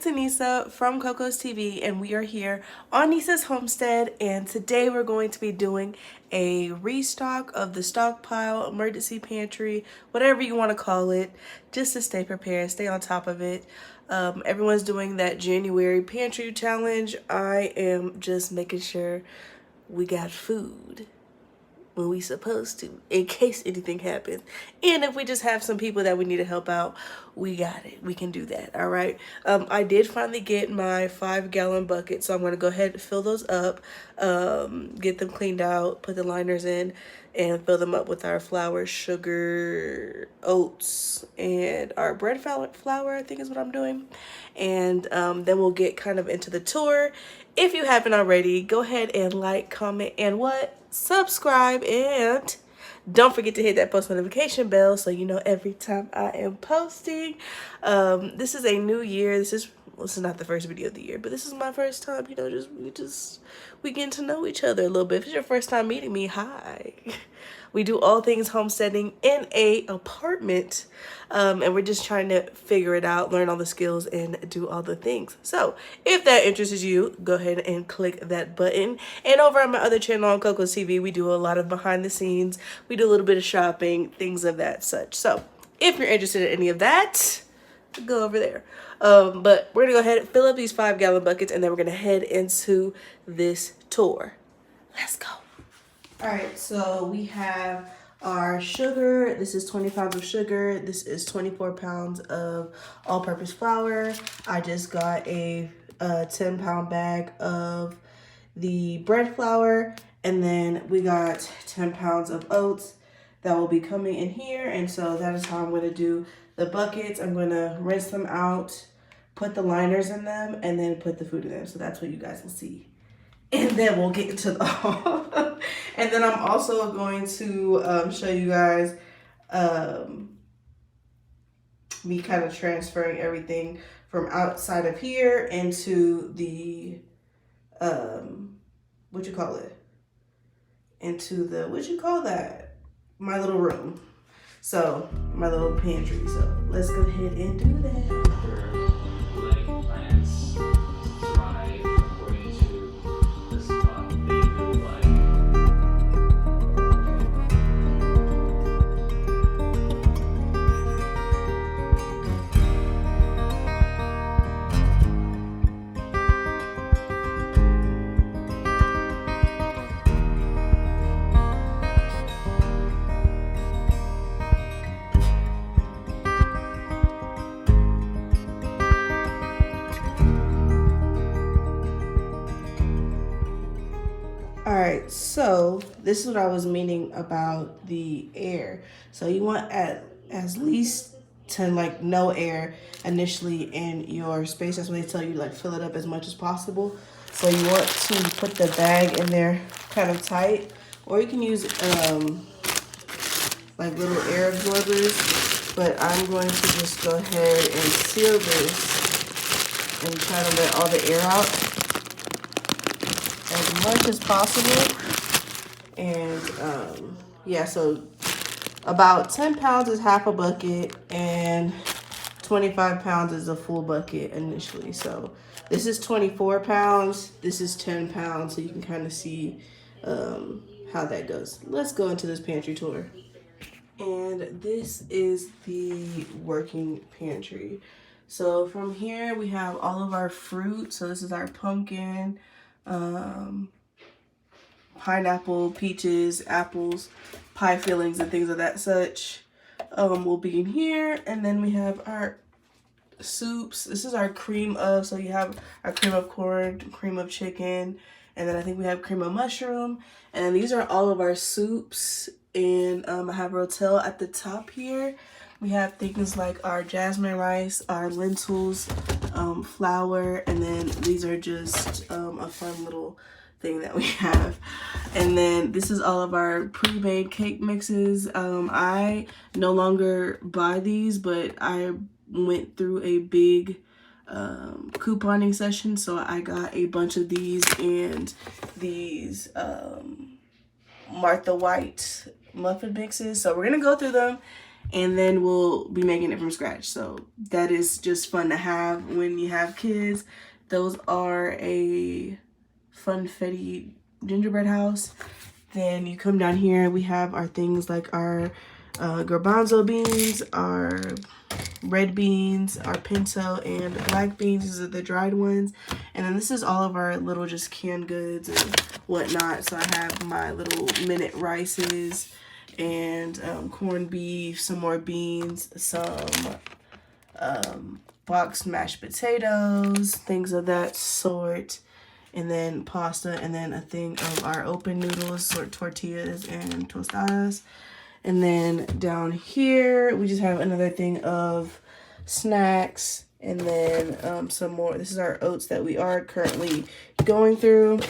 it's Anissa from COCO'S TV, and we are here on NYSSA'S Homestead, and today we're going to be doing a restock of the stockpile, emergency pantry, whatever you want to call it, just to stay prepared, stay on top of it. Everyone's doing that January pantry challenge. I am just making sure we got food when we supposed to, in case anything happens. And if we just have some people that we need to help out, we got it. We can do that. All right. I did finally get my 5-gallon bucket, so I'm going to go ahead and fill those up, get them cleaned out, put the liners in, and fill them up with our flour, sugar, oats, and our bread flour, I think is what I'm doing. And then we'll get kind of into the tour. If you haven't already, go ahead and like, comment, and subscribe, and don't forget to hit that post notification bell so you know every time I am posting. This is a new year. This is not the first video of the year, but this is my first time, you know, we getting to know each other a little bit. If it's your first time meeting me, hi. We do all things homesteading in a apartment, and we're just trying to figure it out, learn all the skills, and do all the things. So if that interests you, go ahead and click that button. And over on my other channel on COCO'S TV, we do a lot of behind the scenes. We do a little bit of shopping, things of that such. So if you're interested in any of that, go over there. But we're gonna go ahead and fill up these 5-gallon buckets, and then we're gonna head into this tour. Let's go. All right, so we have our sugar. This is 20 pounds of sugar. This is 24 pounds of all-purpose flour. I just got a 10-pound bag of the bread flour, and then we got 10 pounds of oats that will be coming in here. And so that is how I'm going to do the buckets. I'm going to rinse them out, put the liners in them, and then put the food in them. So that's what you guys will see. And then we'll get into the haul. And then I'm also going to show you guys me kind of transferring everything from outside of here into the my little room. So my little pantry. So let's go ahead and do that. Alright, so this is what I was meaning about the air. So you want at least to like no air initially in your space. That's why they tell you like fill it up as much as possible. So you want to put the bag in there kind of tight, or you can use like little air absorbers. But I'm going to just go ahead and seal this and try to let all the air out as much as possible. And yeah, so about 10 pounds is half a bucket, and 25 pounds is a full bucket initially. So this is 24 pounds, this is 10 pounds, so you can kind of see how that goes. Let's go into this pantry tour. And this is the working pantry. So from here we have all of our fruit. So this is our pumpkin, pineapple, peaches, apples, pie fillings, and things of that such will be in here. And then we have our soups. This is our cream of, so you have our cream of corn, cream of chicken, and then I think we have cream of mushroom. And then these are all of our soups. And I have rotel at the top here. We have things like our jasmine rice, our lentils, flour, and then these are just a fun little thing that we have. And then this is all of our pre-made cake mixes. I no longer buy these, but I went through a big couponing session, so I got a bunch of these and these Martha White muffin mixes. So we're gonna go through them and then we'll be making it from scratch. So that is just fun to have when you have kids. Those are a funfetti gingerbread house. Then you come down here, we have our things like our garbanzo beans, our red beans, our pinto, and black beans. These are the dried ones. And then this is all of our little just canned goods and whatnot. So I have my little minute rices and corned beef, some more beans, some boxed mashed potatoes, things of that sort, and then pasta, and then a thing of our open noodles, or tortillas and tostadas. And then down here, we just have another thing of snacks, and then some more. This is our oats that we are currently going through,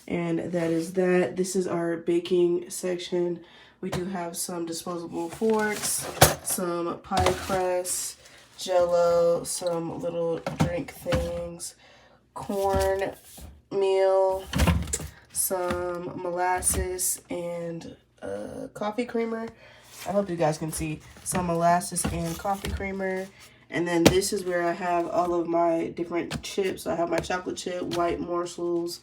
and that is that. This is our baking section. We do have some disposable forks, some pie crust, Jello, some little drink things, corn meal, some molasses, and coffee creamer. I hope you guys can see some molasses and coffee creamer. And then this is where I have all of my different chips. I have my chocolate chip, white morsels,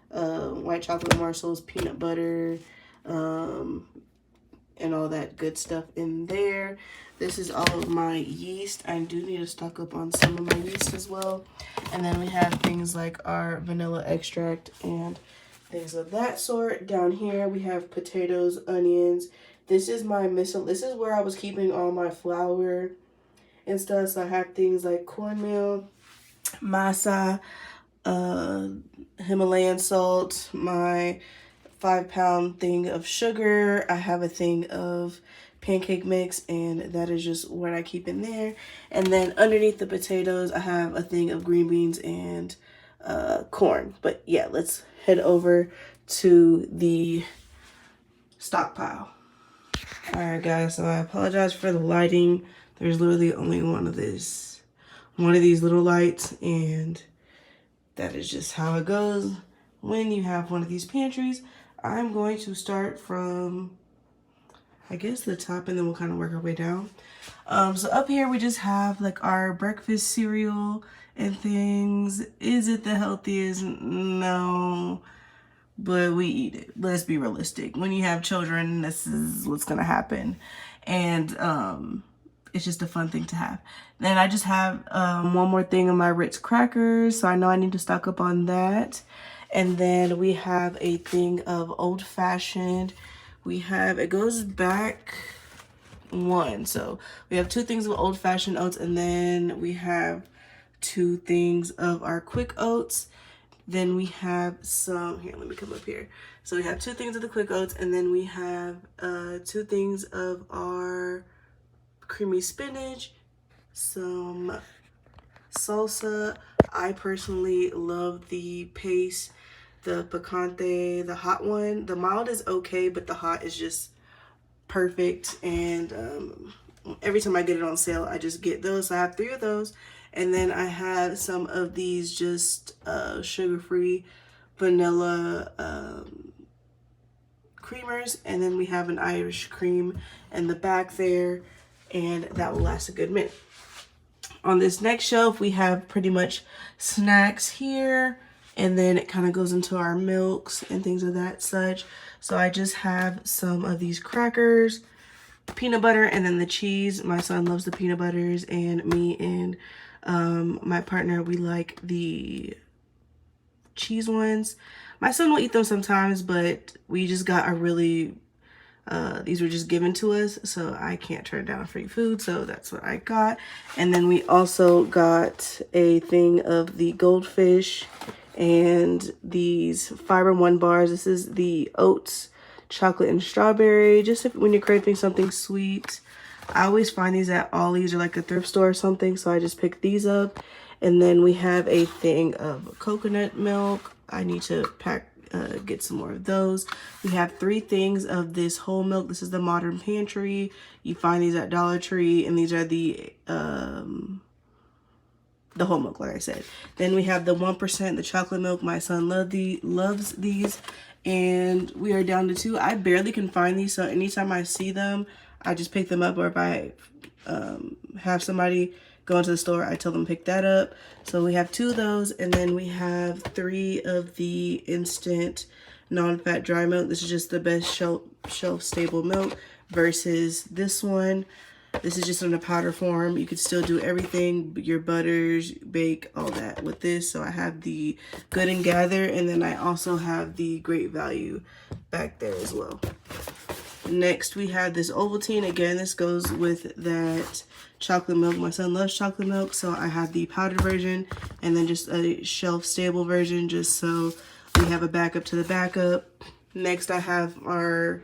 white chocolate morsels, peanut butter, and all that good stuff in there. This is all of my yeast. I do need to stock up on some of my yeast as well. And then we have things like our vanilla extract and things of that sort. Down here we have potatoes, onions. This is my this is where I was keeping all my flour and stuff. So I have things like cornmeal, masa, Himalayan salt, my 5-pound thing of sugar. I have a thing of pancake mix, and that is just what I keep in there. And then underneath the potatoes, I have a thing of green beans and corn. But yeah, let's head over to the stockpile. All right, guys, so I apologize for the lighting. There's literally only one of these little lights, and that is just how it goes when you have one of these pantries. I'm going to start from, I guess, the top, and then we'll kind of work our way down. So up here we just have like our breakfast cereal and things. Is it the healthiest? No, but we eat it. Let's be realistic. When you have children, this is what's gonna happen, and it's just a fun thing to have. Then I just have one more thing of my Ritz crackers, so I know I need to stock up on that. And then we have a thing of old-fashioned. We have, it goes back one, so we have 2 things of old-fashioned oats, and then we have 2 things of our quick oats. Then we have some, here, let me come up here. So we have 2 things of the quick oats, and then we have 2 things of our creamy spinach, some salsa. I personally love the paste, the picante, the hot one. The mild is okay, but the hot is just perfect. And every time I get it on sale, I just get those. So I have 3 of those. And then I have some of these just sugar-free vanilla creamers. And then we have an Irish cream in the back there, and that will last a good minute. On this next shelf, we have pretty much snacks here, and then it kind of goes into our milks and things of that such. So I just have some of these crackers, peanut butter, and then the cheese. My son loves the peanut butters, and me and my partner, we like the cheese ones. My son will eat them sometimes, but we just got a really these were just given to us, so I can't turn down free food, so that's what I got. And then we also got a thing of the goldfish and these Fiber One bars. This is the oats, chocolate, and strawberry, just when you're craving something sweet. I always find these at Ollie's or like a thrift store or something, so I just picked these up. And then we have a thing of coconut milk. I need to get some more of those. We have 3 things of this whole milk. This is the Modern Pantry. You find these at Dollar Tree, and these are the whole milk, like I said. Then we have the 1%, the chocolate milk. My son loves these, and we are down to 2. I barely can find these, so anytime I see them, I just pick them up, or if I have somebody go into the store, I tell them pick that up. So we have 2 of those, and then we have 3 of the instant non-fat dry milk. This is just the best shelf stable milk versus this one. This is just in a powder form. You could still do everything, your butters, bake, all that with this. So I have the Good and Gather, and then I also have the Great Value back there as well. Next, we have this Ovaltine. Again, this goes with that chocolate milk. My son loves chocolate milk, so I have the powdered version and then just a shelf-stable version, just so we have a backup to the backup. Next, I have our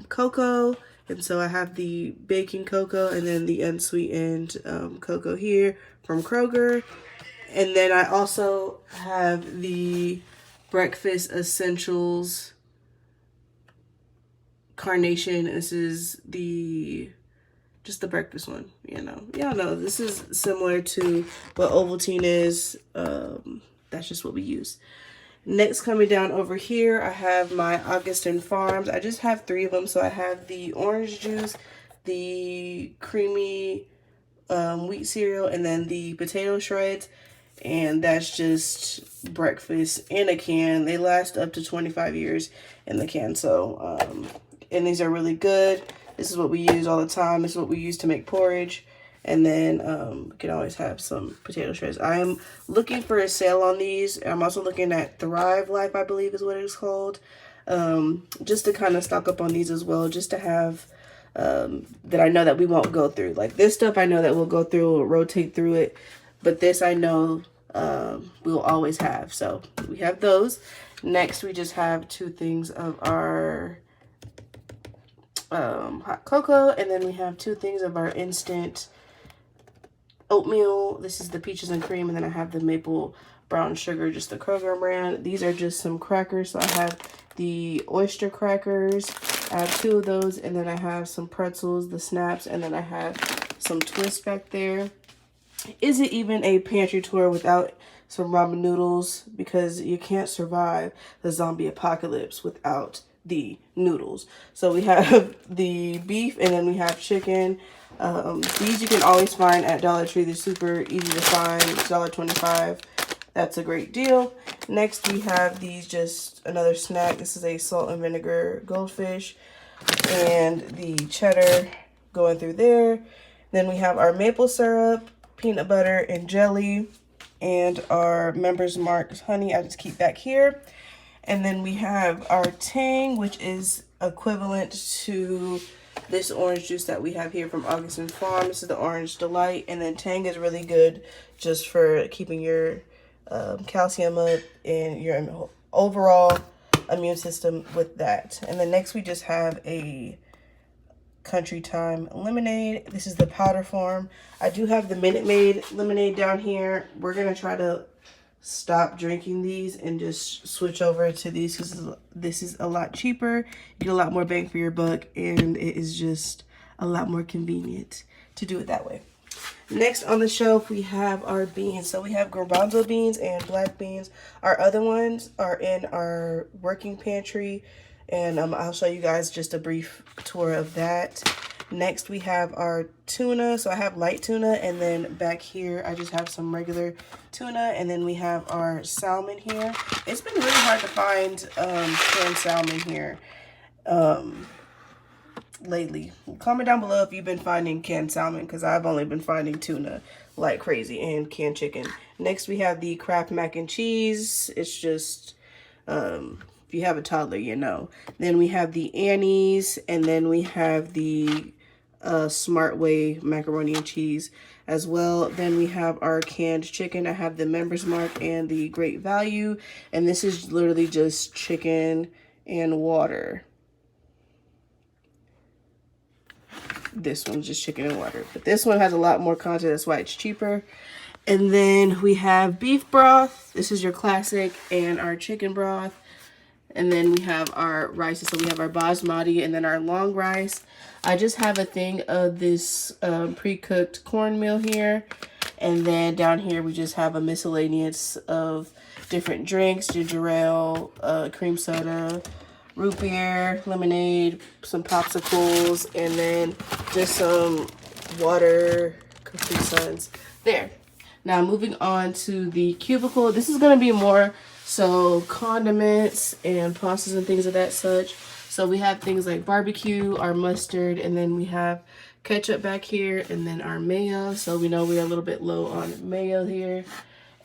cocoa, and so I have the baking cocoa and then the unsweetened cocoa here from Kroger. And then I also have the Breakfast Essentials Carnation. This is just the breakfast one, you know. Y'all know this is similar to what Ovaltine is. That's just what we use. Next, coming down over here, I have my Augustin Farms. I just have 3 of them. So I have the orange juice, the creamy wheat cereal, and then the potato shreds. And that's just breakfast in a can. They last up to 25 years in the can. So, and these are really good. This is what we use all the time. This is what we use to make porridge. And then we can always have some potato shreds. I am looking for a sale on these. I'm also looking at Thrive Life, I believe is what it is called. Just to kind of stock up on these as well. Just to have that I know that we won't go through. Like this stuff I know that we'll go through, we'll rotate through it. But this I know we'll always have. So we have those. Next, we just have 2 things of our hot cocoa. And then we have 2 things of our instant oatmeal. This is the peaches and cream, and then I have the maple brown sugar, just the Kroger brand. These are just some crackers. So I have the oyster crackers. I have 2 of those, and then I have some pretzels, the snaps, and then I have some twists back there. Is it even a pantry tour without some ramen noodles? Because you can't survive the zombie apocalypse without the noodles. So we have the beef, and then we have chicken. These you can always find at Dollar Tree. They're super easy to find. $1.25. That's a great deal. Next, we have these, just another snack. This is a salt and vinegar goldfish, and the cheddar going through there. Then we have our maple syrup, peanut butter, and jelly, and our Members Mark honey. I just keep back here. And then we have our Tang, which is equivalent to this orange juice that we have here from Augustin Farm. This is the Orange Delight. And then Tang is really good just for keeping your calcium up and your overall immune system with that. And then next we just have a Country Time lemonade. This is the powder form. I do have the Minute Maid lemonade down here. We're going to try to stop drinking these and just switch over to these because this is a lot cheaper. You get a lot more bang for your buck, and it is just a lot more convenient to do it that way. Next on the shelf, we have our beans. So we have garbanzo beans and black beans. Our other ones are in our working pantry, and I'll show you guys just a brief tour of that. Next, we have our tuna. So I have light tuna, and then back here, I just have some regular tuna, and then we have our salmon here. It's been really hard to find canned salmon here lately. Comment down below if you've been finding canned salmon, because I've only been finding tuna like crazy, and canned chicken. Next, we have the Kraft mac and cheese. It's just, if you have a toddler, you know. Then we have the Annie's, and then we have the Smart Way macaroni and cheese as well. Then we have our canned chicken. I have the Members Mark and the Great Value, and this is literally just chicken and water. This one's just chicken and water, but this one has a lot more content. That's why it's cheaper. And then we have beef broth. This is your classic, and our chicken broth. And then we have our rice. So we have our basmati and then our long rice. I just have a thing of this pre-cooked cornmeal here. And then down here we just have a miscellaneous of different drinks, ginger ale, cream soda, root beer, lemonade, some popsicles, and then just some water, Capri Suns. There. Now moving on to the cubicle. This is going to be more so condiments and pastas and things of that such. So we have things like barbecue, our mustard, and then we have ketchup back here, and then our mayo. So we know we're a little bit low on mayo here.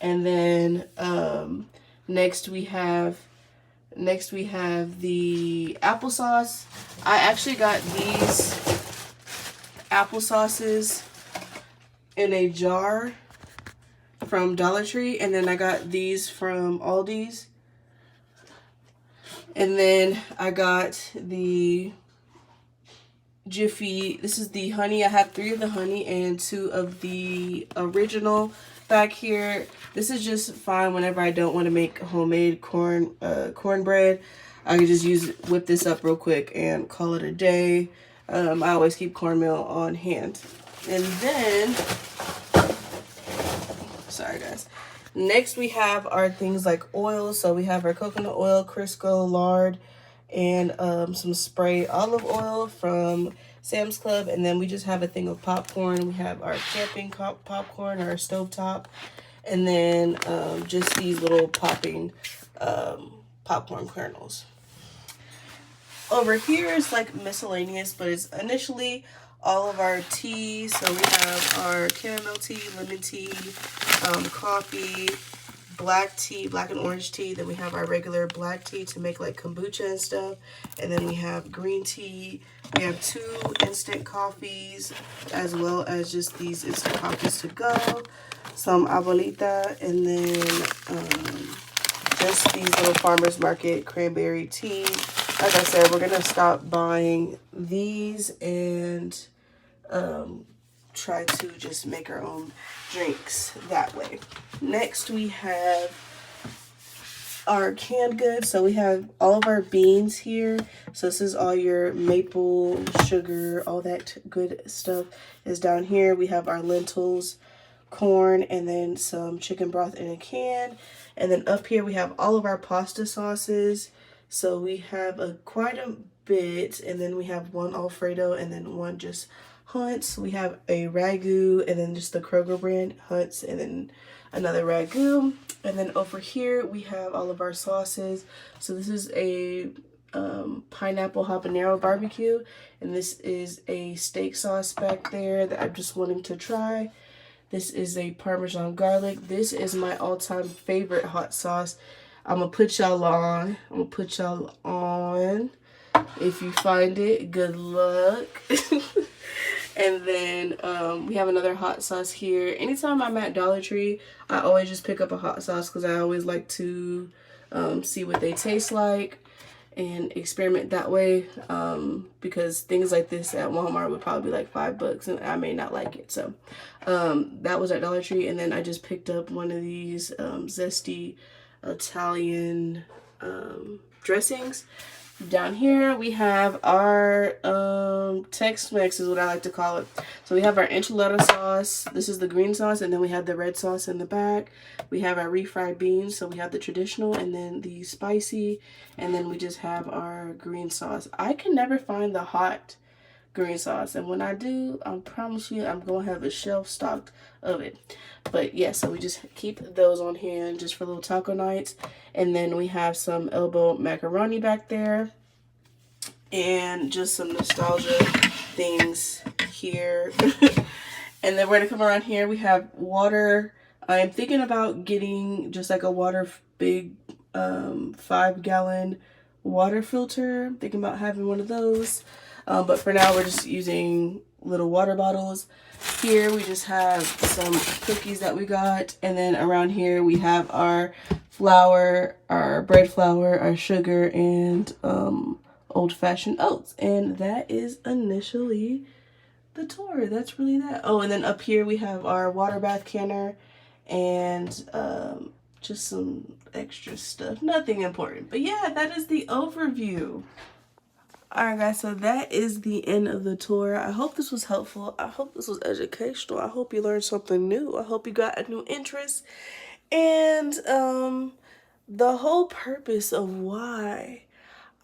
And then next we have the applesauce. I actually got these applesauces in a jar from Dollar Tree, and then I got these from Aldi's. And then I got the Jiffy. This is the honey. I have 3 of the honey and 2 of the original back here. This is just fine whenever I don't want to make homemade cornbread. I can just whip this up real quick and call it a day. I always keep cornmeal on hand. And then, sorry guys. Next we have our things like oil. So we have our coconut oil, Crisco, lard, and some spray olive oil from Sam's Club. And then we just have a thing of popcorn. We have our camping popcorn, our stovetop, and then just these little popping popcorn kernels. Over here is like miscellaneous, but it's initially all of our tea. So we have our chamomile tea, lemon tea, coffee, black tea, black and orange tea. Then we have our regular black tea to make like kombucha and stuff. And then we have green tea. We have 2 instant coffees, as well as just these instant coffees to go. Some abuelita, and then just these little farmer's market cranberry tea. Like I said, we're gonna stop buying these and try to just make our own drinks that way. Next we have our canned goods. So we have all of our beans here. So this is all your maple sugar, all that good stuff is down here. We have our lentils, corn, and then some chicken broth in a can. And then up here we have all of our pasta sauces. So we have quite a bit, and then we have 1 Alfredo and then 1 just Hunt's. We have a ragu, and then just the Kroger brand Hunt's, and then another ragu. And then over here we have all of our sauces. So this is a pineapple habanero barbecue, and this is a steak sauce back there that I'm just wanting to try. This is a Parmesan garlic. This is my all-time favorite hot sauce. I'm gonna put y'all on. If you find it, good luck. And then we have another hot sauce here. Anytime I'm at Dollar Tree, I always just pick up a hot sauce because I always like to see what they taste like and experiment that way. Because things like this at Walmart would probably be like $5 and I may not like it. So that was at Dollar Tree. And then I just picked up one of these zesty Italian dressings. Down here we have our Tex-Mex is what I like to call it. So we have our enchilada sauce. This is the green sauce, and then we have the red sauce in the back. We have our refried beans, so we have the traditional and then the spicy, and then we just have our green sauce. I can never find the hot green sauce, and when I do, I promise you I'm gonna have a shelf stocked of it. But yeah, so we just keep those on hand just for little taco nights. And then we have some elbow macaroni back there and just some nostalgia things here. And then we're gonna come around here. We have water. I am thinking about getting just like a big 5-gallon water filter. I'm thinking about having one of those. But for now, we're just using little water bottles. Here we just have some cookies that we got, and then around here we have our flour, our bread flour, our sugar, and old-fashioned oats. And that is initially the tour. That's really that. Oh, and then up here we have our water bath canner and just some extra stuff. Nothing important, but yeah, that is the overview. Alright guys, so that is the end of the tour. I hope this was helpful. I hope this was educational. I hope you learned something new. I hope you got a new interest. And the whole purpose of why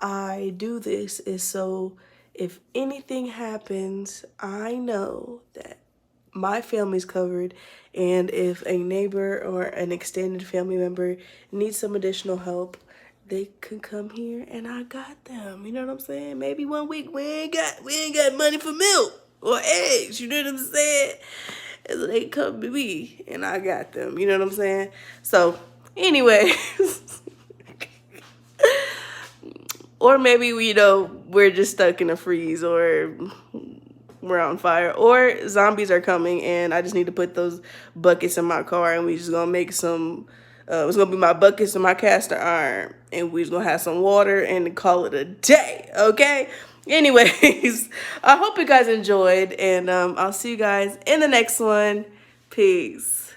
I do this is so if anything happens, I know that my family's covered, and if a neighbor or an extended family member needs some additional help, they can come here and I got them. You know what I'm saying? Maybe one week we ain't got money for milk or eggs. You know what I'm saying? And so they come to me and I got them. You know what I'm saying? So anyway. Or maybe, you know, we're just stuck in a freeze, or we're on fire, or zombies are coming and I just need to put those buckets in my car and we just gonna make some, it's gonna be my buckets and my cast iron and we just gonna have some water and call it a day, okay? Anyways, I hope you guys enjoyed, and I'll see you guys in the next one. Peace.